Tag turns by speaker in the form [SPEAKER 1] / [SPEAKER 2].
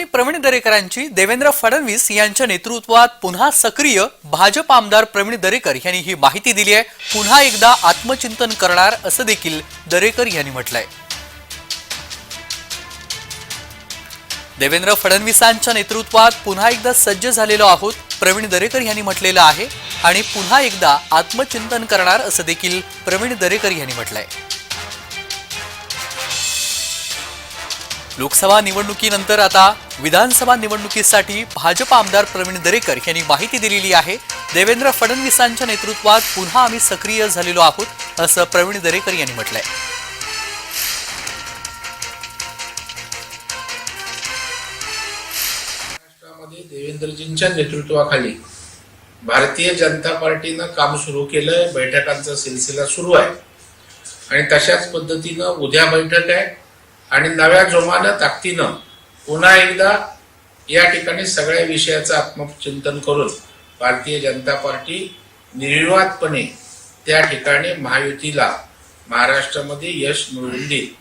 [SPEAKER 1] प्रवीण दरेकरांची देवेंद्र फडणवीस यांच्या नेतृत्वात पुन्हा सक्रिय भाजप आमदार प्रवीण दरेकर यांनी ही माहिती दिली आहे। पुन्हा एकदा आत्मचिंतन करणार असं देखील दरेकर यांनी म्हटलंय। देवेंद्र फडणवीसांच्या नेतृत्वात पुन्हा एकदा सज्ज झालेलो आहोत, प्रवीण दरेकर यांनी म्हटलेलं आहे आणि पुन्हा एकदा आत्मचिंतन करणार असं देखील प्रवीण दरेकर यांनी म्हटलंय। लोकसभा निवडणुकीनंतर आता विधानसभा निवडणुकीसाठी भाजप आमदार प्रवीण दरेकर यांनी माहिती दिलेली आहे। देवेंद्र फडणवीसांच्या नेतृत्वात पुन्हा आम्ही सक्रिय झालेलो आहोत असं प्रवीण दरेकर यांनी म्हटलंय।
[SPEAKER 2] महाराष्ट्रामध्ये देवेंद्रजींच्या नेतृत्वाखाली भारतीय जनता पार्टीनं काम सुरू केलंय। बैठकांचा सिलसिला सुरू आहे आणि तशाच पद्धतीनं उद्या बैठक आहे आणि नव्या जोमानं ताकदीनं पुन्हा एकदा या ठिकाणी सगळ्या विषयाचं आत्मचिंतन करून भारतीय जनता पार्टी निर्विवादपणे त्या ठिकाणी महायुतीला महाराष्ट्रामध्ये यश मिळवून देईल।